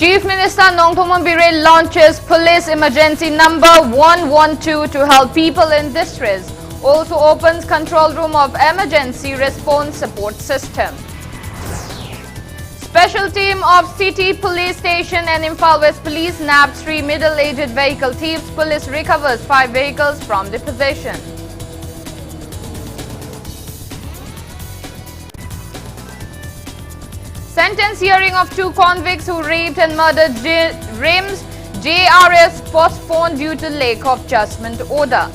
Chief Minister Thokchom launches police emergency number 112 to help people in distress. Also opens control room of emergency response support system. Special team of City Police Station and Imphal West Police nabbed 3 middle-aged vehicle thieves. Police recovers 5 vehicles from the possession. Sentence hearing of 2 convicts who raped and murdered RIMS JRS postponed due to lack of judgment order.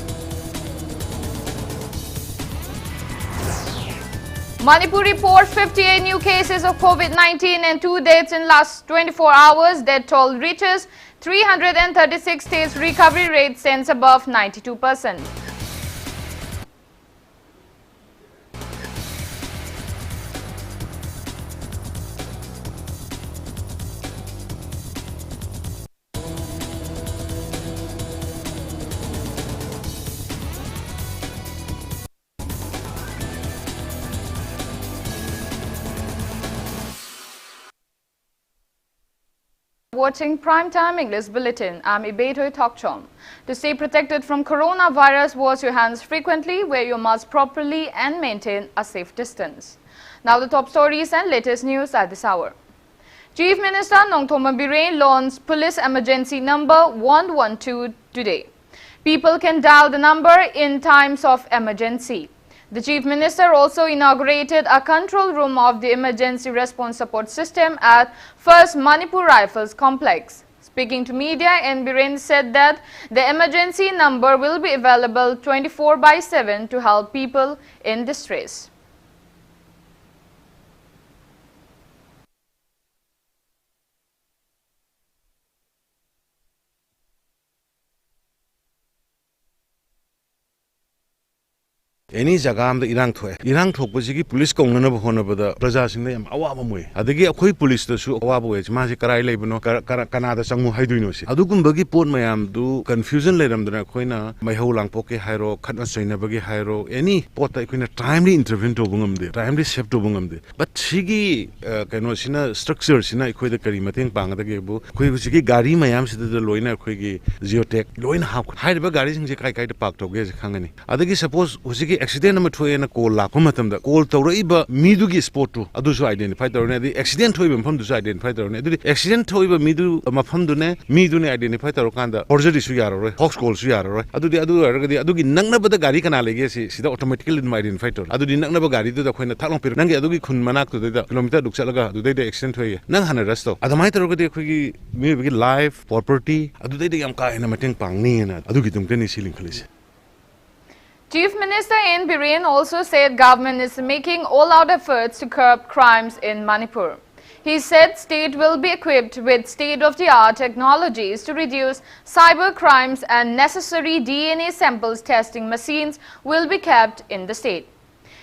Manipur reports 58 new cases of COVID-19 and 2 deaths in last 24 hours. Death toll reaches 336. States recovery rate stands above 92%. Watching Primetime English Bulletin, I'm Ibethoi Thokchom. To stay protected from coronavirus, wash your hands frequently, wear your mask properly and maintain a safe distance. Now the top stories and latest news at this hour. Chief Minister Thokchom launched police emergency number 112 today. People can dial the number in times of emergency. The Chief Minister also inaugurated a control room of the emergency response support system at First Manipur Rifles Complex. Speaking to media, Biren said that the emergency number will be available 24/7 to help people in distress. Any Jagam the Irang Thokpasiki police Kongana Honabada, Plaza in the Awamwe. Adagi Akoi police the Su Awabu, Masikarai Labano, Canada Samu Haidunosi. Adukumbagi Port Mayam do confusion ledam the Koina, my whole lang poke hiro, Katna Bagi hiro, any port I can timely intervene to Bungam de, timely shape to Bungam de. But Shigi Kanosina structures in a Quid Karimating Banga the Gabu, Quiviki Gari Mayam to the Loina Quigi, Geotech, Loin Hawk, Hyderabad Garis in the Kai Park to Gaz Hangani. Adagi suppose Usiki accident number 2 and a call la Kumatam, call Toriba, Midugi sport to Adusu identified the accident to even from the identified the accident to even Midu Mafandune, Midune identified Rokanda, Orjari Suyara, Hawks call Suyara, Adu the Adugi, none but the Gari can legacy, she automatically identified. Adu the Nanga Gari to the Queen of Talon Nanga Adugi Kunmanak to the kilometer Duxalaga, do they the accident to a Nangana resto. Adamaita Rogati, maybe life, property, Adu the Yamka and a Mating Pangni and Adugitum Kenny ceiling police. Chief Minister Biren also said government is making all-out efforts to curb crimes in Manipur. He said state will be equipped with state-of-the-art technologies to reduce cyber crimes and necessary DNA samples testing machines will be kept in the state.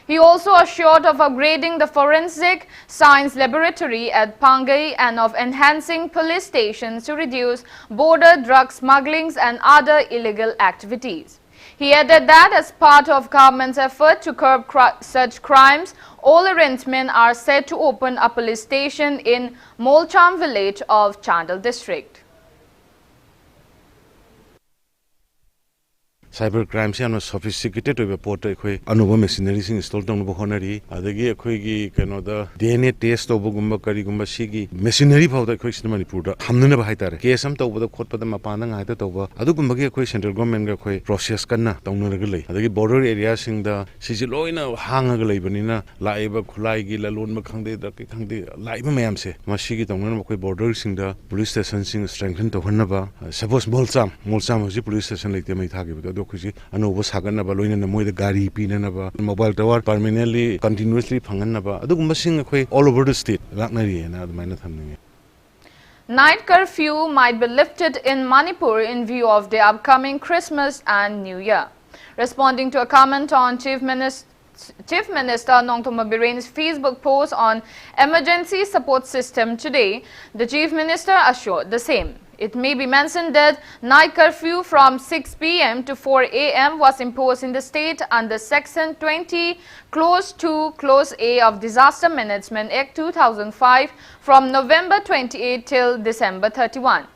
He also assured of upgrading the forensic science laboratory at Pangai and of enhancing police stations to reduce border drug smugglings and other illegal activities. He added that as part of government's effort to curb such crimes, all arrangements are set to open a police station in Thokchom village of Chandal district. Cyber crimes are sophisticated to report Anuba machineries installed on Bohonari, Adagi Quigi, the DNA test of Bugumba Karigumba Shigi, machinery powder question Manipur, Hamnuna Haitare, Kesam over the court for the Mapana Haita over, Adukumbaga central government process Kana, Downregulate, Adagi border areas in the Sigiloina, Hangagalabanina, Laiba, Kulaigi, Lalun Makandi, Laiba Mayamse, Mashigi, the borders in the police station strengthened to Hanaba, suppose Molsam was the police station like the Mitagi. And over Saganaba, Loin and the Moy the Gari, Pinanaba, mobile tower, permanently, continuously Panganaba, Adukumbasing all over the state, Lagnari and other minor thumbing. Night curfew might be lifted in Manipur in view of the upcoming Christmas and New Year. Responding to a comment on Chief Minister Thokchom Facebook post on emergency support system today, the Chief Minister assured the same. It may be mentioned that night curfew from 6 p.m. to 4 a.m. was imposed in the state under Section 20, Clause 2, Clause A of Disaster Management Act 2005 from November 28 till December 31.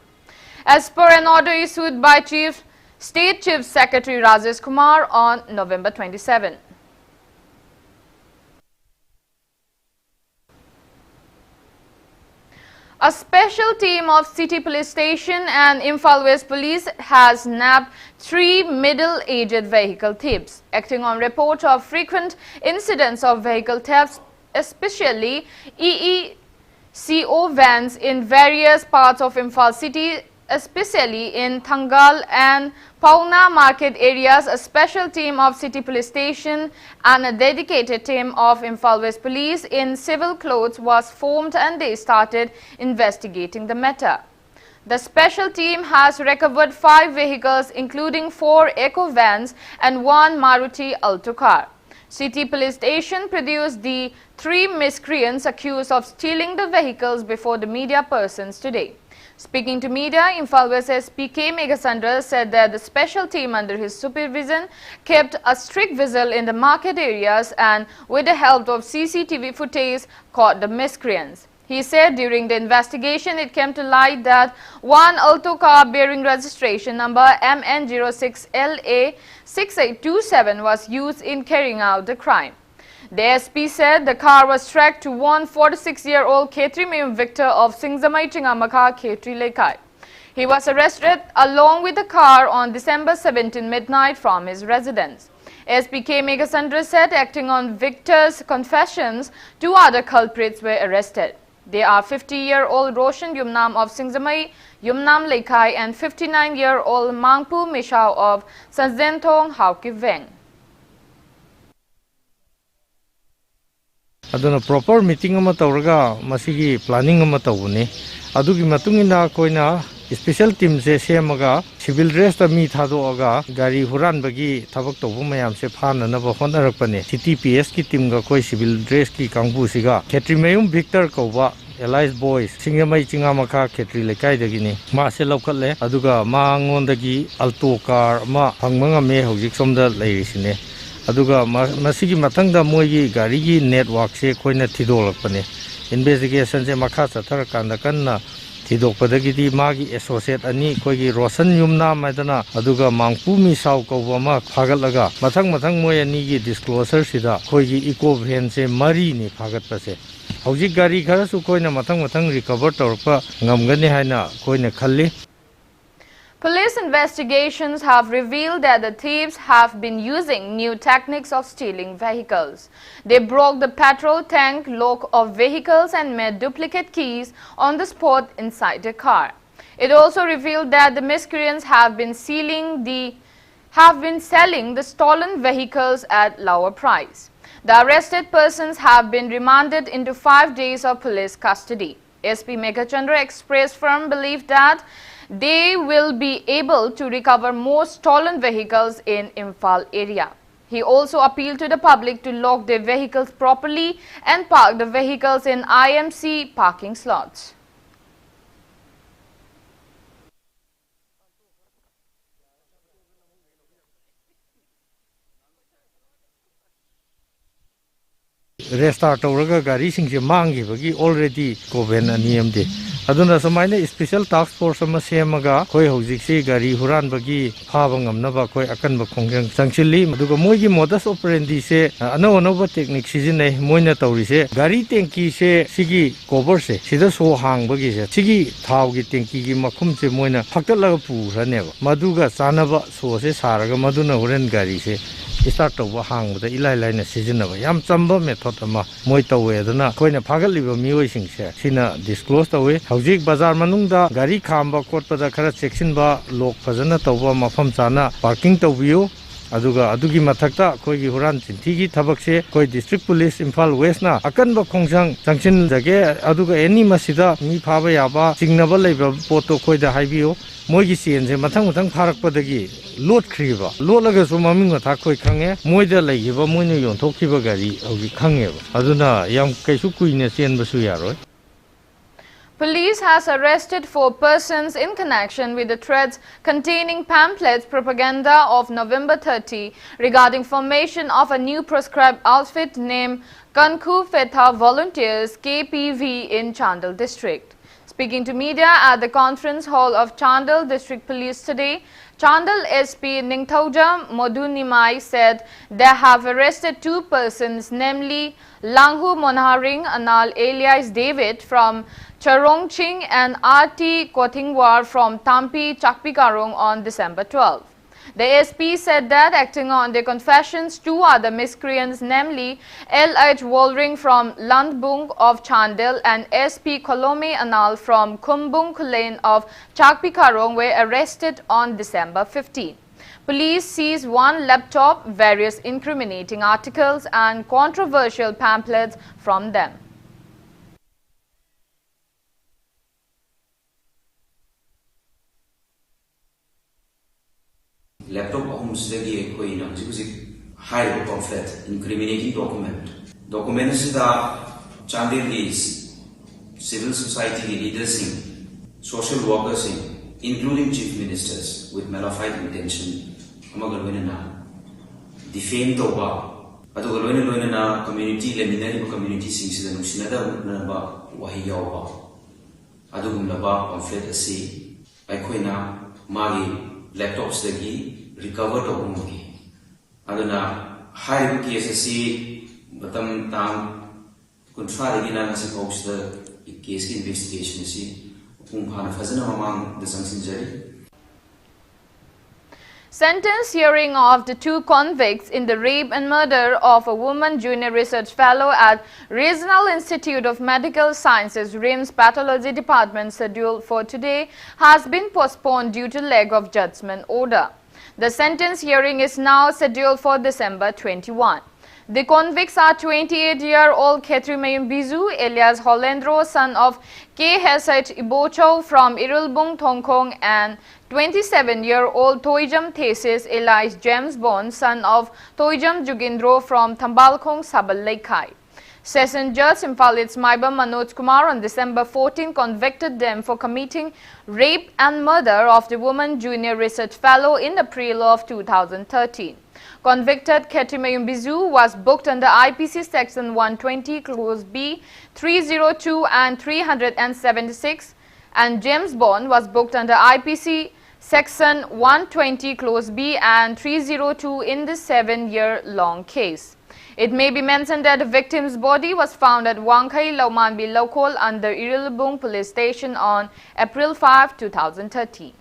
As per an order issued by State Chief Secretary Rajesh Kumar on November 27. A special team of City Police Station and Imphal West Police has nabbed 3 middle-aged vehicle thieves. Acting on report of frequent incidents of vehicle thefts, especially EECO vans in various parts of Imphal city, especially in Thangal and Pauna market areas, a special team of City Police Station and a dedicated team of Imphal West Police in civil clothes was formed and they started investigating the matter. The special team has recovered 5 vehicles including 4 eco vans and 1 Maruti Alto car. City Police Station produced the 3 miscreants accused of stealing the vehicles before the media persons today. Speaking to media, Imphal West SP K. Meghasandra said that the special team under his supervision kept a strict vigil in the market areas and with the help of CCTV footage caught the miscreants. He said during the investigation it came to light that 1 Alto car bearing registration number MN06LA6827 was used in carrying out the crime. The SP said the car was tracked to one 46-year-old Khetri Mayum Victor of Singzamai Chingamaka, Khetri Lekai. He was arrested along with the car on December 17 midnight from his residence. SP K. Meghasandra said acting on Victor's confessions, 2 other culprits were arrested. They are 50-year-old Roshan Yumnam of Singzamai Yumnam Lekai and 59-year-old Mangpu Mishao of Sanzentong Hauki Veng. aduna proper meeting ama tawraga masigi planning ama tawune adugi matungina koina special team se semaga civil dress ta mi thado aga gari huran bagi thabak tobu mayam se phana na ba honarakpane CTPS ki team ga koi civil dress ki kangbu siga Khetri Mayum Victor koba Elias Boys Singamai Chingamaka Khetri Lekai dagini ma se lokhatle aduga ma ngondagi alto car ma phangmanga me hojik somda leirisine aduga masigi matangda moigi gari gi network se koina thidolakpane investigation se makha chathar kanda kanna thidokpadagi di magi associate ani koigi Roshan Yumna maidana aduga Mangpu Mishao koba ma phagalaga mathang moi ani gi disclosure sida koigi eco van se mari ni phagatpase hojik gari khara su koina mathang recover torpa ngamgani haina koina khalli. Police investigations have revealed that the thieves have been using new techniques of stealing vehicles. They broke the petrol tank lock of vehicles and made duplicate keys on the spot inside the car. It also revealed that the miscreants have been selling the stolen vehicles at lower price. The arrested persons have been remanded into 5 days of police custody. SP Meghachandra expressed firm belief that they will be able to recover more stolen vehicles in Imphal area. He also appealed to the public to lock their vehicles properly and park the vehicles in IMC parking slots. Restart tawraga gari singse mangi already koven aniyamde aduna samaina special task force ama semaga koi hojiksi gari huran bagi phaba ngamnaba koi akanba khongjang changchili aduga moigi modus operandi se anova technique sijinai moina tawrise gari tanki se sigi cover se sida so hang bagi se sigi thau gi tanki gi makhum se moina phaktatlaga purhaneba maduga chanaba so se saraga maduna horen gari se start to hang with the ilaina season of yam chamba method ama moi tawe aduna koina phagaliba mioi singse sina disclose tawe hojik bazar manungda gari khamba kotpada khara section ba lok phajana tawba mafam chana parking tawbiyo aduga adugi mathakta koigi huran chinthi gi thabak se koi district police Imphal West na akanba khongsang changchin jage aduga any masida mi phaba yaba singnaba leiba poto koida haibiyo moigi siense mathang pharakpadagi lot khriba lolaga su maming matha khoi khange moida leigiba moina yonthokiba gari hogi khangeba aduna yam kaisu kuine sienba su yaroi. Police has arrested 4 persons in connection with the threats containing pamphlets propaganda of November 30 regarding formation of a new proscribed outfit named Kanku Fetha Volunteers KPV in Chandal district. Speaking to media at the conference hall of Chandal District Police today, Chandal SP Thokchom Modunimai said they have arrested 2 persons, namely Langhu Monharing Anal alias David from Charongching and RT Kothingwar from Tampi Chakpikarong on December 12. The SP said that acting on their confessions, 2 other miscreants, namely LH Wolring from Landbung of Chandal and SP Kolome Anal from Kumbung Lane of Chakpikarong were arrested on December 15. Police seized 1 laptop, various incriminating articles and controversial pamphlets from them. Laptop ahumsidagi koi na high pamphlet incriminating document sida Chandel is civil society leaders social workers including chief ministers with malified intention amagalwena defame toba adugalwena na community leminari community sida nusinada na ba wahiyawa adugumlaba pamphlet asi aikoina magi laptops dagi recover tobugi aduna high case asi batam tam kuntra dagi na nasi house the case investigation asi kumphana fazana mamang the sansinjari. Sentence hearing of the 2 convicts in the rape and murder of a woman junior research fellow at Regional Institute of Medical Sciences RIMS Pathology Department scheduled for today has been postponed due to lack of judgment order. The sentence hearing is now scheduled for December 21. The convicts are 28-year-old Khetrimayum Bizu alias Holendro, son of KSH Ibethoi from Irilbung Thongkong, and 27-year-old Thokchom Thesis alias James Bond, son of Thokchom Jugindro from Thambalkhong Sabal Laikhai. Session Judge Imphalit Maiba Manoj Kumar on December 14 convicted them for committing rape and murder of the woman junior research fellow in April of 2013. Convicted Khetrimayum Bizu was booked under IPC Section 120 Clause B, 302 and 376, and James Bond was booked under IPC Section 120 Clause B and 302 in this 7-year-long case. It may be mentioned that the victim's body was found at Wangkhai Laumanbi Lokol under Irilbung Police Station on April 5, 2013.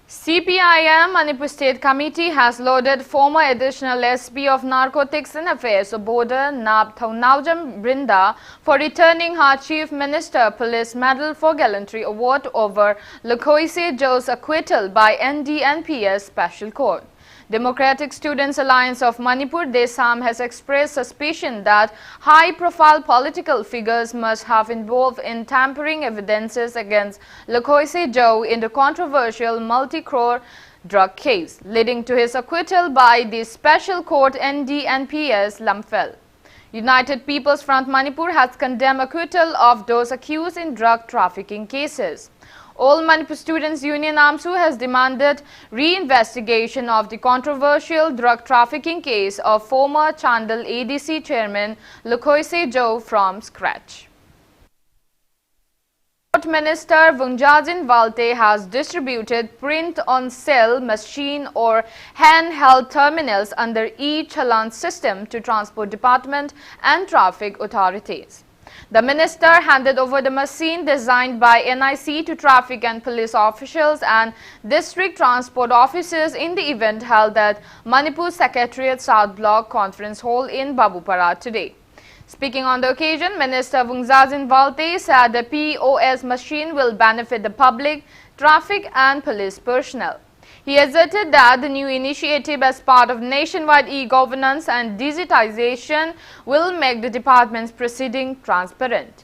CPIM Manipur State Committee has lauded former additional SP of Narcotics and Affairs of Border Nab Thokchom Brinda for returning her Chief Minister Police Medal for Gallantry Award over Lokhoise Joe's acquittal by NDNPS Special Court. Democratic Students Alliance of Manipur Desam has expressed suspicion that high-profile political figures must have involved in tampering evidences against Lokhoise Joe in the controversial multi-crore drug case, leading to his acquittal by the Special Court NDNPS Lamphel. United People's Front Manipur has condemned acquittal of those accused in drug trafficking cases. All Manipur Students Union AMSU has demanded re-investigation of the controversial drug trafficking case of former Chandal ADC chairman Lokhoise Joe from scratch. Port Minister Vungjajin Walte has distributed print-on-sale machine or handheld terminals under e-challan system to Transport Department and traffic authorities. The minister handed over the machine designed by NIC to traffic and police officials and district transport officers in the event held at Manipur Secretariat South Block Conference Hall in Babupara today. Speaking on the occasion, Minister Vungjajin Walte said the POS machine will benefit the public, traffic and police personnel. He asserted that the new initiative as part of nationwide e-governance and digitization will make the department's proceeding transparent.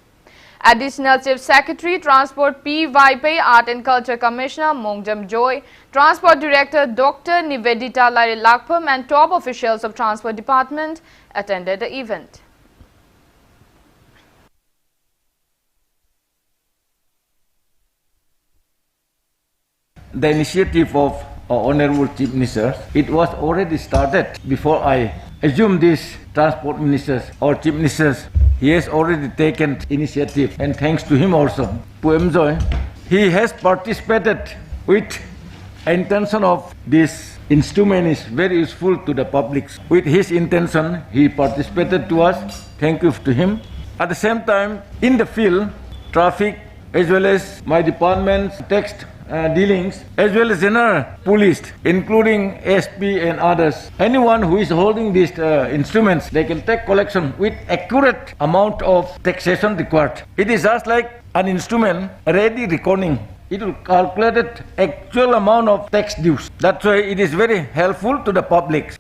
Additional Chief Secretary, Transport P. Ibethoi, Art and Culture Commissioner Mongjam Joy, Transport Director Dr. Nivedita Larilakpam and top officials of Transport Department attended the event. The initiative of our Honorable Chief Minister, it was already started before I assumed this Transport Ministers or Chief Ministers. He has already taken initiative, and thanks to him also, Puemjoy, he has participated with intention of this instrument is very useful to the public. With his intention, he participated to us. Thank you to him. At the same time, in the field, traffic as well as my department's text dealings, as well as general police, including SP and others. Anyone who is holding these instruments, they can take collection with accurate amount of taxation required. It is just like an instrument ready reckoning. It will calculate actual amount of tax dues. That's why it is very helpful to the public.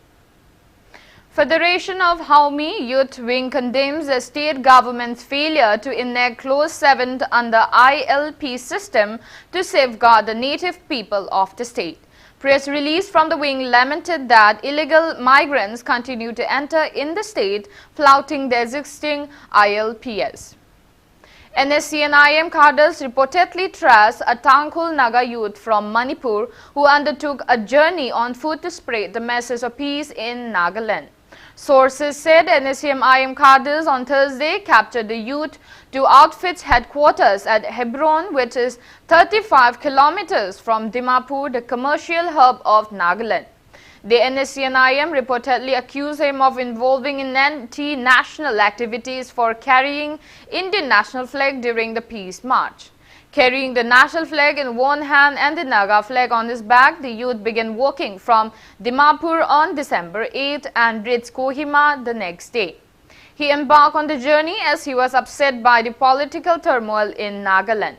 Federation of Haumi Youth Wing condemns the state government's failure to enact Clause 7 under ILP system to safeguard the native people of the state. Press release from the wing lamented that illegal migrants continue to enter in the state, flouting the existing ILPS. NSC and IM cadres reportedly traced a Tangkhul Naga youth from Manipur who undertook a journey on foot to spread the message of peace in Nagaland. Sources said NSCM-IM cadres on Thursday captured the youth to outfit's headquarters at Hebron, which is 35 kilometers from Dimapur, the commercial hub of Nagaland. The NSC-IM reportedly accused him of involving in anti-national activities for carrying Indian national flag during the peace march. Carrying the national flag in one hand and the Naga flag on his back, the youth began walking from Dimapur on December 8 and reached Kohima the next day. He embarked on the journey as he was upset by the political turmoil in Nagaland.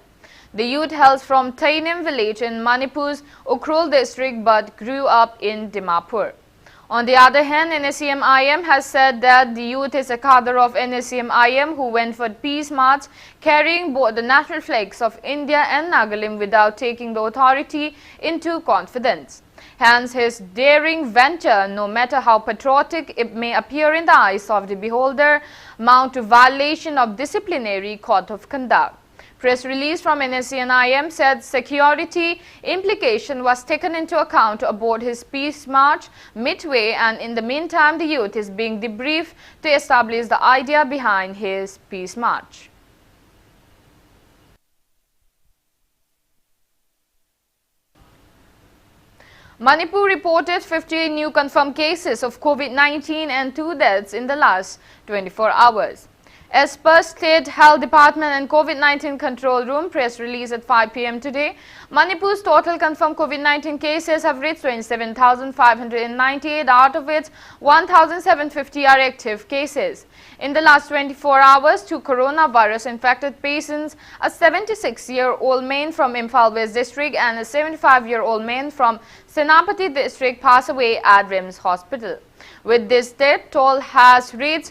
The youth hails from Tainim village in Manipur's Ukhrul district but grew up in Dimapur. On the other hand, NSCM-IM has said that the youth is a cadre of NSCM-IM who went for peace march carrying both the national flags of India and Nagaland without taking the authority into confidence. Hence, his daring venture, no matter how patriotic it may appear in the eyes of the beholder, amount to violation of disciplinary code of conduct. Press release from NSC&IM said security implication was taken into account aboard his peace march midway, and in the meantime the youth is being debriefed to establish the idea behind his peace march. Manipur reported 58 new confirmed cases of COVID-19 and 2 deaths in the last 24 hours. As per State Health Department and COVID-19 Control Room press release at 5 p.m. today, Manipur's total confirmed COVID-19 cases have reached 27,598, out of which 1,750 are active cases. In the last 24 hours, 2 coronavirus-infected patients, a 76-year-old man from Imphal West District and a 75-year-old man from Senapati District passed away at RIMS Hospital. With this death toll has reached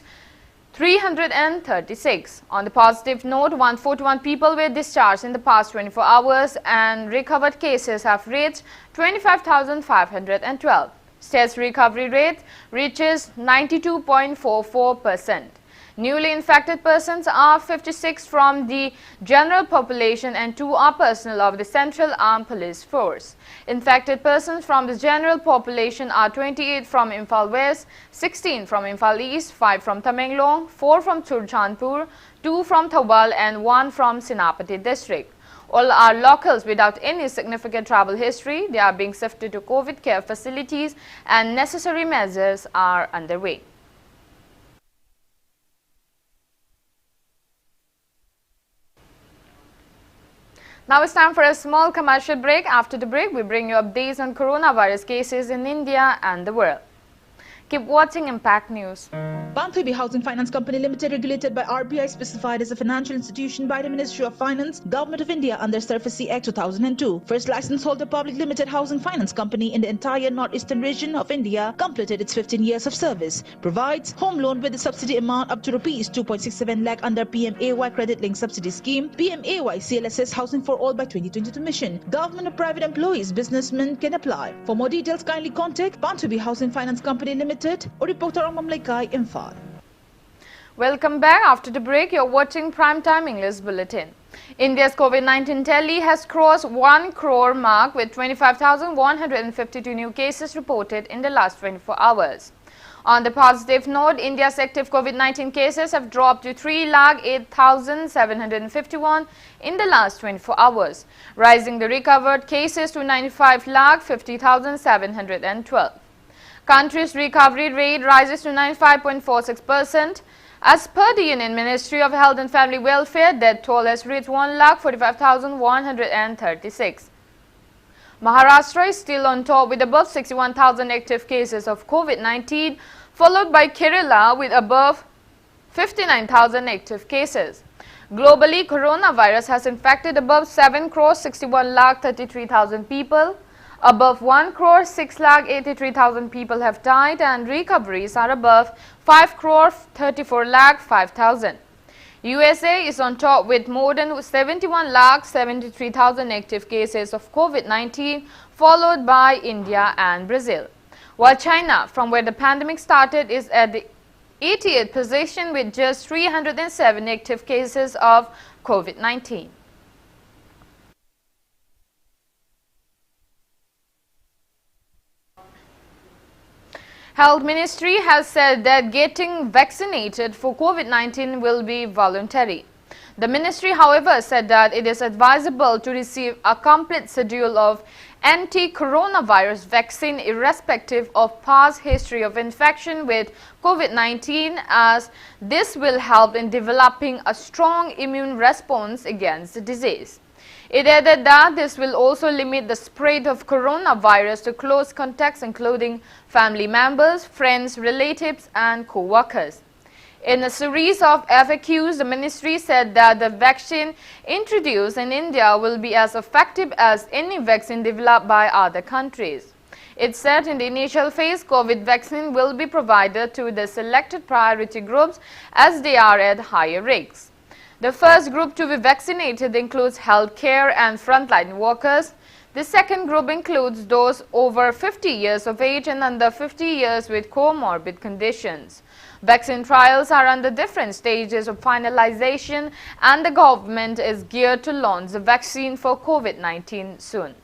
336. On the positive note, 141 people were discharged in the past 24 hours and recovered cases have reached 25,512. State's recovery rate reaches 92.44%. Newly infected persons are 56 from the general population and 2 are personnel of the Central Armed Police Force. Infected persons from the general population are 28 from Imphal West, 16 from Imphal East, 5 from Tamenglong, 4 from Churchandpur, 2 from Thoubal and 1 from Senapati District. All are locals without any significant travel history. They are being shifted to COVID care facilities and necessary measures are underway. Now it's time for a small commercial break. After the break, we bring you updates on coronavirus cases in India and the world. Keep watching Impact News. Ibethoi Housing Finance Company Limited, regulated by RBI, specified as a financial institution by the Ministry of Finance, Government of India under SURFACE Act 2002. First license holder public limited housing finance company in the entire northeastern region of India, completed its 15 years of service. Provides home loan with the subsidy amount up to rupees 2.67 lakh under PMAY Credit Link Subsidy Scheme, PMAY CLSS Housing for All by 2022 mission. Government or private employees, businessmen can apply. For more details, kindly contact Ibethoi Housing Finance Company Limited or reporter Mamlaikai Imphal. Welcome back. After the break, you're watching Primetime English Bulletin. India's COVID-19 tally has crossed 1 crore mark with 25,152 new cases reported in the last 24 hours. On the positive note, India's active COVID-19 cases have dropped to 3,08,751 in the last 24 hours, rising the recovered cases to 95,50,712. Country's recovery rate rises to 95.46%. As per the Union Ministry of Health and Family Welfare, death toll has reached 1,45,136. Maharashtra is still on top with above 61,000 active cases of COVID-19, followed by Kerala with above 59,000 active cases. Globally, coronavirus has infected above 7 crore 61 lakh 33,000 people. Above 1 crore 6 lakh 83,000 people have died, and recoveries are above 5 crore 34 lakh 5,000. USA is on top with more than 71 lakh 73,000 active cases of COVID-19, followed by India and Brazil. While China, from where the pandemic started, is at the 80th position with just 307 active cases of COVID-19. Health Ministry has said that getting vaccinated for COVID-19 will be voluntary. The ministry, however, said that it is advisable to receive a complete schedule of anti-coronavirus vaccine irrespective of past history of infection with COVID-19, as this will help in developing a strong immune response against the disease. It added that this will also limit the spread of coronavirus to close contacts, including family members, friends, relatives, and co-workers. In a series of FAQs, the ministry said that the vaccine introduced in India will be as effective as any vaccine developed by other countries. It said in the initial phase, COVID vaccine will be provided to the selected priority groups as they are at higher risks. The first group to be vaccinated includes healthcare and frontline workers. The second group includes those over 50 years of age and under 50 years with comorbid conditions. Vaccine trials are under different stages of finalization, and the government is geared to launch the vaccine for COVID-19 soon.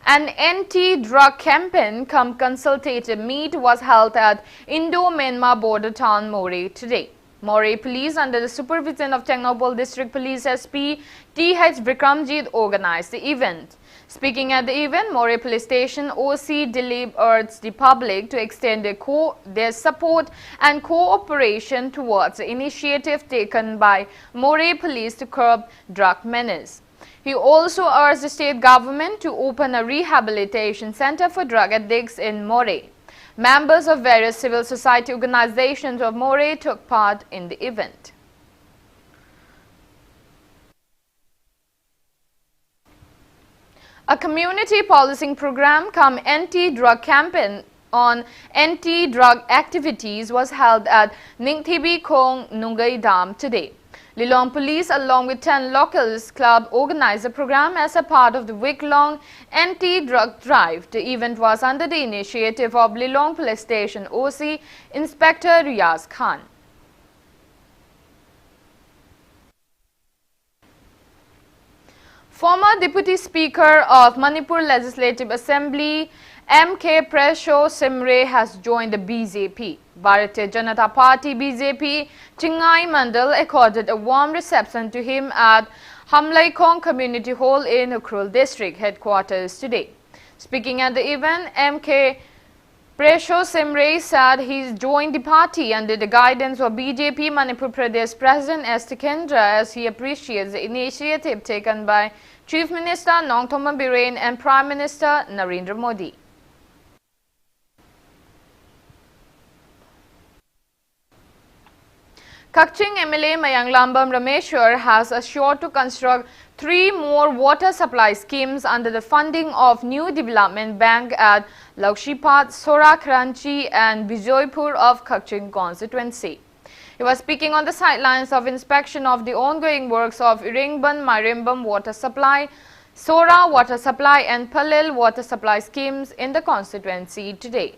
An anti-drug campaign cum consultative meet was held at Indo-Myanmar border town Moreh today. Moreh Police, under the supervision of Technopol District Police SP T.H. Vikramjit, organized the event. Speaking at the event, Moreh Police Station OC Dilip urged the public to extend their support and cooperation towards the initiative taken by Moreh Police to curb drug menace. He also urged the state government to open a rehabilitation center for drug addicts in Moreh. Members of various civil society organizations of Moreh took part in the event. A community policing program cum anti-drug campaign on anti-drug activities was held at Ningthibi Khong Nungai Dam today. Lilong Police, along with 10 locals club, organized the program as a part of the week-long anti-drug drive. The event was under the initiative of Lilong Police Station OC Inspector Riaz Khan. Former Deputy Speaker of Manipur Legislative Assembly M.K. Presho Simre has joined the BJP. Bharatiya Janata Party BJP Chingai Mandal accorded a warm reception to him at Hamlaikong Community Hall in Ukhrul District headquarters today. Speaking at the event, M.K. Presho Simre said he joined the party under the guidance of BJP Manipur Pradesh President S. Tikendra, as he appreciates the initiative taken by Chief Minister Thokchom Biren and Prime Minister Narendra Modi. Thokchom MLA Mayanglambam Rameshwar has assured to construct 3 more water supply schemes under the funding of New Development Bank at Lakshipat, Sorakranchi and Bijoypur of Thokchom constituency. He was speaking on the sidelines of inspection of the ongoing works of Iringban Marimbam water supply, Sora water supply and Palil water supply schemes in the constituency today.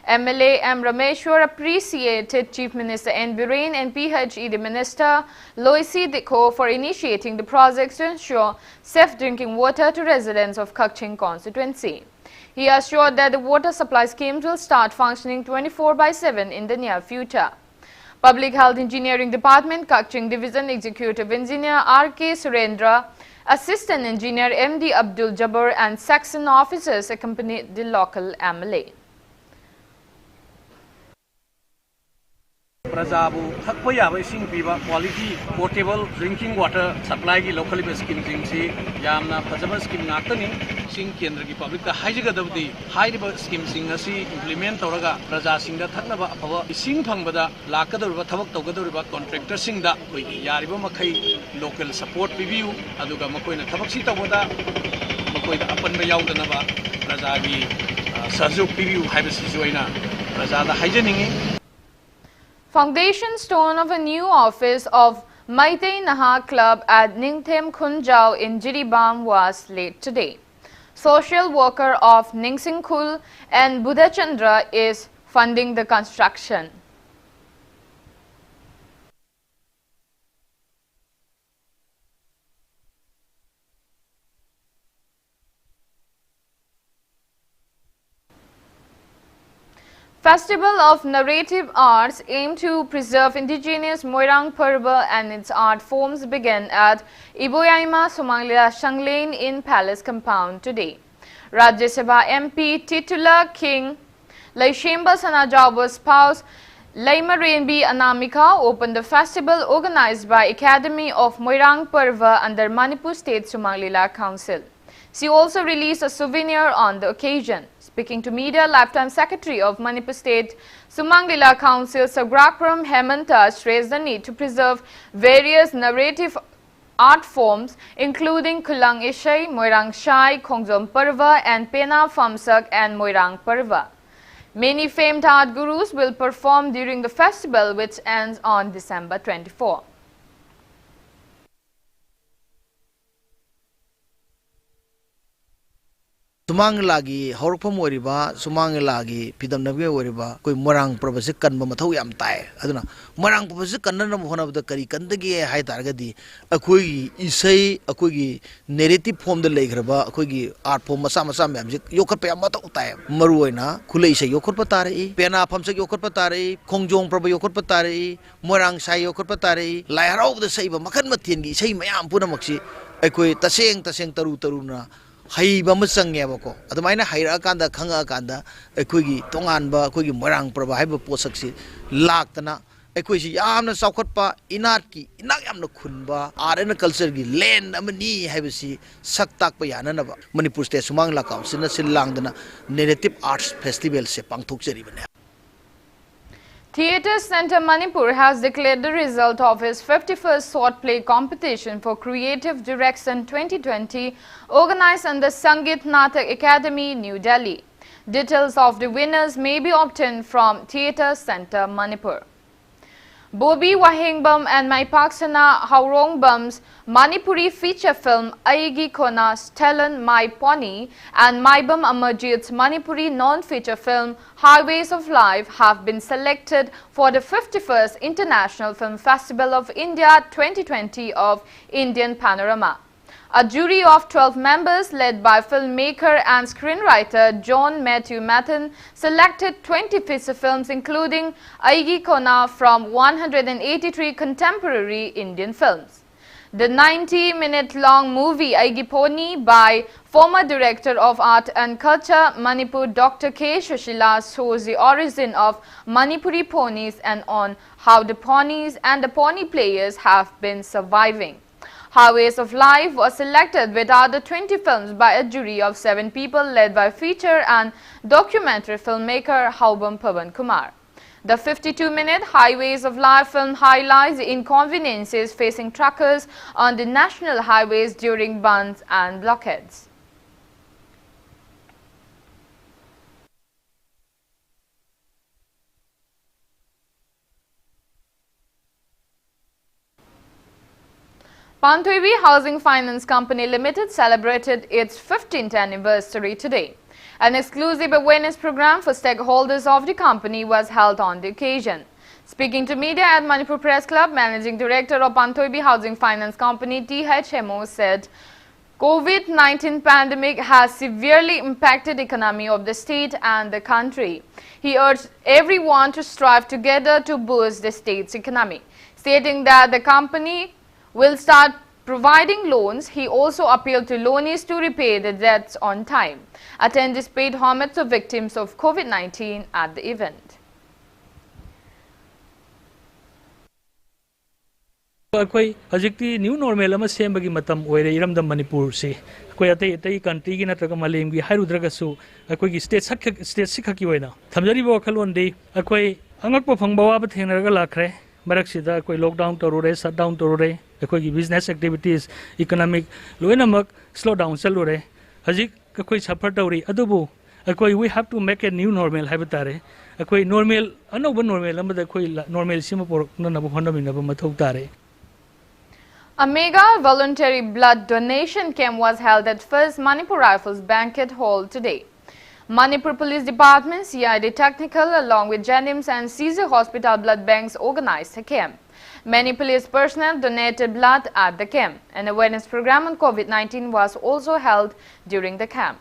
MLA M. Rameshwar appreciated Chief Minister N. Biren and PHED Minister Loisi Dikho for initiating the projects to ensure safe drinking water to residents of Thokchom constituency. He assured that the water supply schemes will start functioning 24/7 in the near future. Public Health Engineering Department Thokchom Division Executive Engineer R.K. Surendra, Assistant Engineer M.D. Abdul Jabbar and section officers accompanied the local MLA. प्रजाबु थक्प याबा इसिंग पिबा quality portable drinking water supply की local scheme जिंगसी यामना फजबा scheme नाक्तनी सिंग केंद्र की पब्लिक का हाइजगदबदी हाइरिबा स्कीम सिंग असि इंप्लीमेंट तौरगा प्रजा सिंग दा थक्नबा अफबा इसिंग फंगबदा लाकदौरबा थबक तौगदौरबा कॉन्ट्रैक्टर सिंग दा कोई यारिबा मखै लोकल सपोर्ट पिबियु अदुगा मकोइना थबक सि तौबदा मकोइदा अपनबा याउदनबा प्रजा की सहयोग पिबियु हाइबसि जोइना प्रजा दा हाइजनिंगी. Foundation stone of a new office of Maitei Naha Club at Ningthem Khunjau in Jiribam was laid today. Social worker of Ningsingkhul and Buddhachandra is funding the construction. Festival of Narrative Arts aim to preserve indigenous Moirang Parva and its art forms began at Ibethoi Sumanglia Shanglane in Palace Compound today. Rajya Sabha MP titular King Laishemba Sanajawa's spouse Laima Renbi Anamika opened the festival organized by Academy of Moirang Parva under Manipur State Sumanglila Council. She also released a souvenir on the occasion. Speaking to media, Lifetime Secretary of Manipur State Sumanglila Council Sagrakram Hemanta stressed the need to preserve various narrative art forms including Kulang Ishai, Moirang Shai, Khongzom Parva and Pena Famsak and Moirang Parva. Many famed art gurus will perform during the festival which ends on December 24. Sumanglagi horpam oriba sumanglagi pidam nabi oriba koi morang probase kanba mathau yam tai aduna morang probase kanna nam hona bda kari kandagi hai targadi akoi isai akoi narrative form da legraba akoi art form masa masa mem je yokhat pe amata utai maruoina khulei isai yokhat patare pena famse yokhat patare khongjong proba yokhat patare morang sai yokhat patare lai harau da sai ba makan mathen gi isai mayam puna maksi akoi taseng taru taruna hai ba masangye bako adumaina haira kanda khanga kanda ekhoigi tonganba ekhoigi morang praba haiba posaksi laktana ekhoisi yamna saukhatpa inat ki inak yamna khunba art and culture gi land amani haibasi saktak pa yanana ba Manipur State Sumangla Council na silangdana narrative arts festival se pangthokjari bane. Theatre Centre Manipur has declared the result of his 51st short play competition for Creative Direction 2020 organized under Sangeet Natak Academy, New Delhi. Details of the winners may be obtained from Theatre Centre Manipur. Bobi Wahingbam and Maipaksana Haurongbam's Manipuri feature film Aigi Kona's Talon My Pony and Maibam Amarjit's Manipuri non-feature film Highways of Life have been selected for the 51st International Film Festival of India 2020 of Indian Panorama. A jury of 12 members led by filmmaker and screenwriter John Matthew Mathen selected 20 feature films including Aigi Kona from 183 contemporary Indian films. The 90-minute-long movie Aigi Pony by former Director of Art and Culture Manipur Dr. K. Shashila shows the origin of Manipuri ponies and on how the ponies and the pony players have been surviving. Highways of Life was selected with other 20 films by a jury of 7 people led by feature and documentary filmmaker Haubam Pawan Kumar. The 52-minute Highways of Life film highlights the inconveniences facing truckers on the national highways during bunds and blockades. Panthoibi Housing Finance Company Limited celebrated its 15th anniversary today. An exclusive awareness program for stakeholders of the company was held on the occasion. Speaking to media at Manipur Press Club, Managing Director of Panthoibi Housing Finance Company THMO said, COVID-19 pandemic has severely impacted the economy of the state and the country. He urged everyone to strive together to boost the state's economy, stating that the company will start providing loans. He also appealed to loanees to repay the debts on time. Attendees paid homage to victims of COVID-19 at the event. अकोई हजिक्ति new normal अमा सेमबगी मतम ओइरे इरमदम मणिपुर से अकोई अतै अतै country की नत्रग मालेमगी हाइरुद्रगसु अकोई स्टेट सिखकी ओइना थमजरिबो वखलोंदे अकोई अंगकपो फंगबवा बथेनरग लाखरे मरकसिदा अकोई लॉकडाउन तोरुरे शटडाउन तोरुरे अकोई बिजनेस एक्टिविटीज इकोनॉमिक लोइनमक स्लो डाउन चलुरे हजिक अकोई सफर तौरी अदुबु अकोई we have to make a new normal हाइबतारे अकोई नॉर्मल अनोब नॉर्मल अमदा अकोई नॉर्मल सिम पोरकनबो होनमिनबो मथौ तारे. A mega voluntary blood donation camp was held at First Manipur Rifles Banquet Hall today. Manipur Police Department, CID Technical, along with Jenims and Caesar Hospital blood banks organized a camp. Many police personnel donated blood at the camp. An awareness program on COVID-19 was also held during the camp.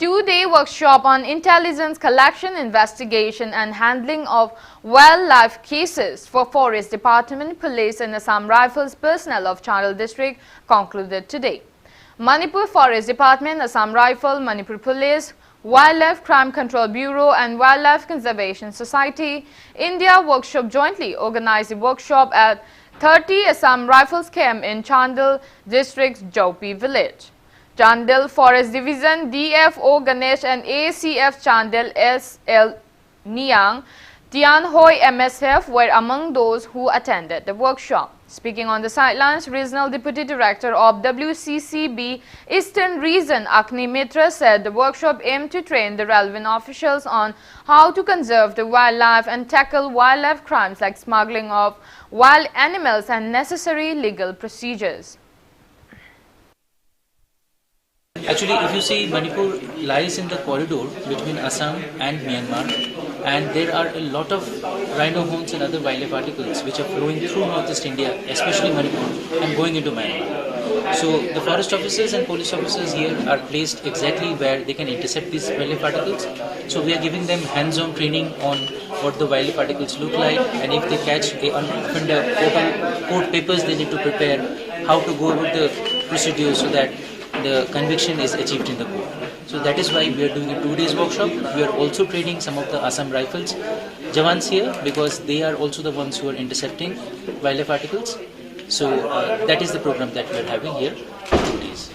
Two-day workshop on intelligence collection, investigation and handling of wildlife cases for Forest Department, Police and Assam Rifles personnel of Chandel district concluded today. Manipur Forest Department, Assam Rifle, Manipur Police, Wildlife Crime Control Bureau and Wildlife Conservation Society, India workshop jointly organized a workshop at 30 Assam Rifles camp in Chandel district's Jaupi village. Chandel Forest Division, DFO Ganesh and ACF Chandel SL Niang, Tianhoi MSF were among those who attended the workshop. Speaking on the sidelines, Regional Deputy Director of WCCB Eastern Region Akni Mitra said the workshop aimed to train the relevant officials on how to conserve the wildlife and tackle wildlife crimes like smuggling of wild animals and necessary legal procedures. Actually, if you see, Manipur lies in the corridor between Assam and Myanmar, and there are a lot of rhino horns and other wildlife articles which are flowing through northeast India, especially Manipur, and going into Myanmar. So the forest officers and police officers here are placed exactly where they can intercept these wildlife articles. So we are giving them hands-on training on what the wildlife articles look like, and if they catch a offender, court papers they need to prepare, how to go about the procedure so that the conviction is achieved in the court. So that is why we are doing a 2 days workshop. We are also training some of the Assam Rifles Jawans here because they are also the ones who are intercepting wildlife articles. So that is the program that we are having here for 2 days.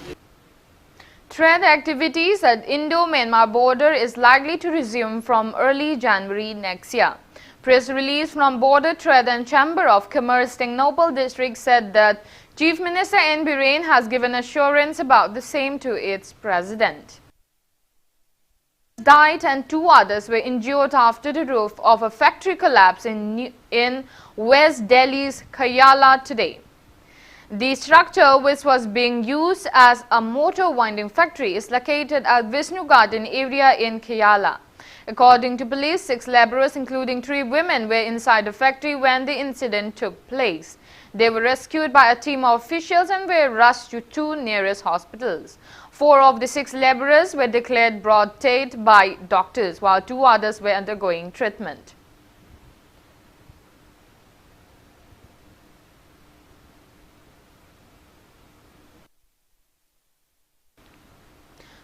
Trade activities at Indo-Myanmar border is likely to resume from early January next year. Press release from Border Trade and Chamber of Commerce Tengnopal district said that Chief Minister N. Biren has given assurance about the same to its president. Died and 2 others were injured after the roof of a factory collapsed in West Delhi's Khayala today. The structure, which was being used as a motor winding factory, is located at Vishnu Garden area in Khayala. According to police, 6 laborers, including 3 women, were inside the factory when the incident took place. They were rescued by a team of officials and were rushed to 2 nearest hospitals. 4 of the 6 laborers were declared broad dead by doctors, while 2 others were undergoing treatment.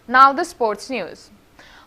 Now the sports news.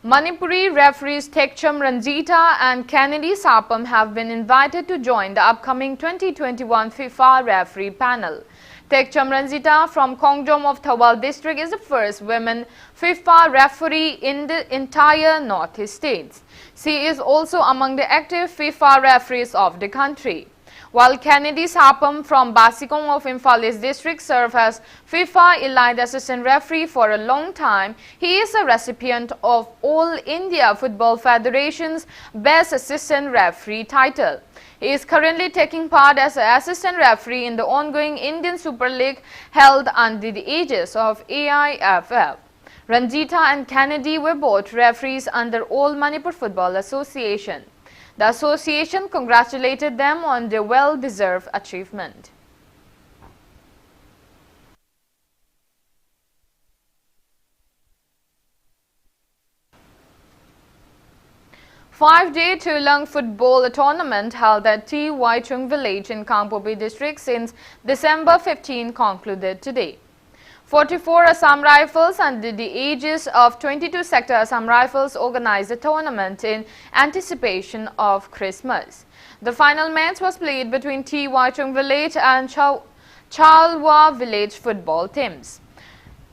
Manipuri referees Thokchom Ranjita and Kennedy Sapam have been invited to join the upcoming 2021 FIFA referee panel. Thokchom Ranjita from Thokchom of Thawal district is the first women FIFA referee in the entire northeast states. She is also among the active FIFA referees of the country. While Kennedy Sapam from Basikong of Imphal East district served as FIFA Elite Assistant Referee for a long time, he is a recipient of All India Football Federation's Best Assistant Referee title. He is currently taking part as an assistant referee in the ongoing Indian Super League held under the aegis of AIFF. Ranjita and Kennedy were both referees under All Manipur Football Association. The association congratulated them on their well-deserved achievement. Five-day Tulang football tournament held at T. Waichung village in Kangpopi district since December 15 concluded today. 44 Assam Rifles under the aegis of 22 Sector Assam Rifles organized the tournament in anticipation of Christmas. The final match was played between T. Waichung village and Chalwa village football teams.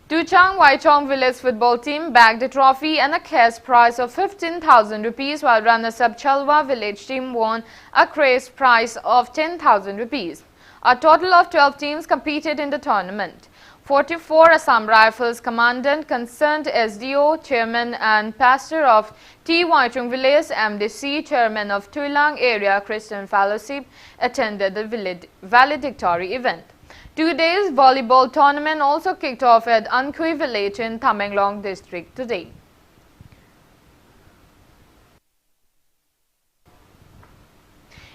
Tuchang Waichong village football team bagged the trophy and a cash prize of 15,000 rupees, while runners-up Chalwa village team won a cash prize of 10,000 rupees. A total of 12 teams competed in the tournament. 44 Assam Rifles Commandant, concerned SDO, Chairman and Pastor of T. Waichung Village, MDC, Chairman of Tulang Area Christian Fellowship, attended the valedictory event. 2 days volleyball tournament also kicked off at Ankhui Village in Tamenglong district today.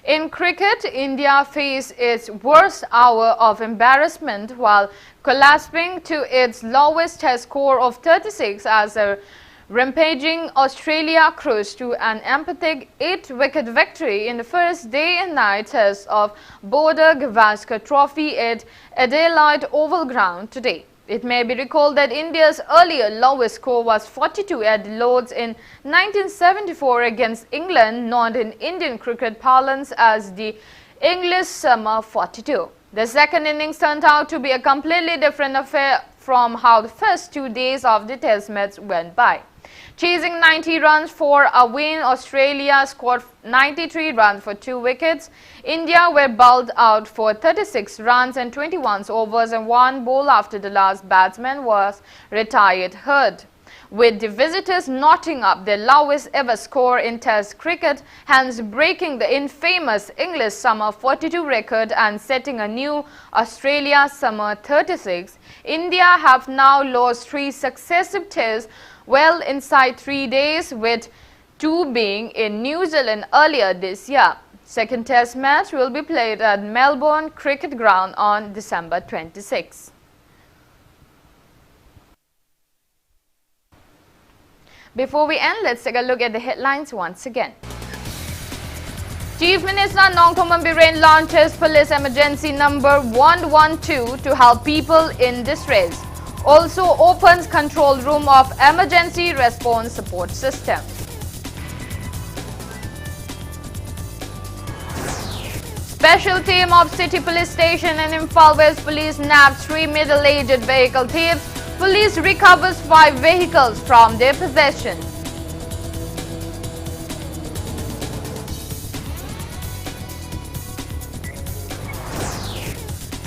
In cricket, India faced its worst hour of embarrassment while collapsing to its lowest test score of 36 as a rampaging Australia cruised to an emphatic 8-wicket victory in the first day and night test of Border Gavaskar Trophy at Adelaide Oval Ground today. It may be recalled that India's earlier lowest score was 42 at Lord's in 1974 against England, known in Indian cricket parlance as the English Summer 42. The second innings turned out to be a completely different affair from how the first 2 days of the test match went by. Chasing 90 runs for a win, Australia scored 93 runs for 2 wickets. India were bowled out for 36 runs and 21 overs and 1 ball after the last batsman was retired hurt, with the visitors knotting up their lowest ever score in Test cricket, hence breaking the infamous English Summer 42 record and setting a new Australia Summer 36. India have now lost 3 successive tests well inside 3 days, with 2 being in New Zealand earlier this year. Second test match will be played at Melbourne Cricket Ground on December 26. Before we end, let's take a look at the headlines once again. Chief Minister Nongthombam Biren launches police emergency number 112 to help people in distress. Also opens control room of emergency response support system. Special team of City Police Station and Imphal West Police nabbed 3 middle-aged vehicle thieves. Police recovers 5 vehicles from their possession.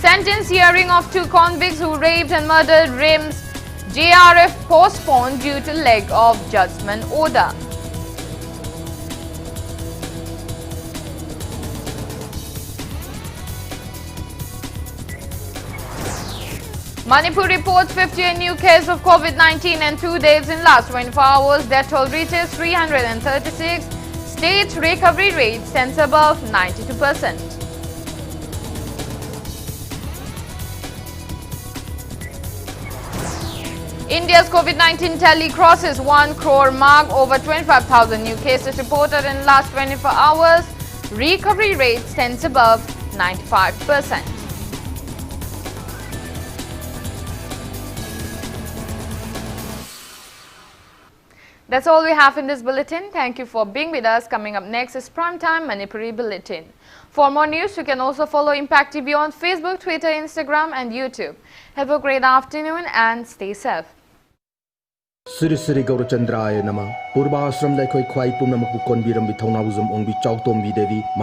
Sentence hearing of 2 convicts who raped and murdered Rims JRF postponed due to lack of judgment order. Manipur reports 50 new cases of COVID-19 and 2 deaths in last 24 hours. Death toll reaches 336. State recovery rate stands above 92%. India's COVID-19 tally crosses 1 crore mark, over 25,000 new cases reported in last 24 hours. Recovery rate stands above 95%. That's all we have in this bulletin. Thank you for being with us. Coming up next is Primetime Manipuri Bulletin. For more news, you can also follow Impact TV on Facebook, Twitter, Instagram and YouTube. Have a great afternoon and stay safe. Siri Siri Gaurachandraya Nama Purba Ashram Laikhoi Khwai Pumna Makukon Biram Bithona Uzum Ongbi Chautom Devi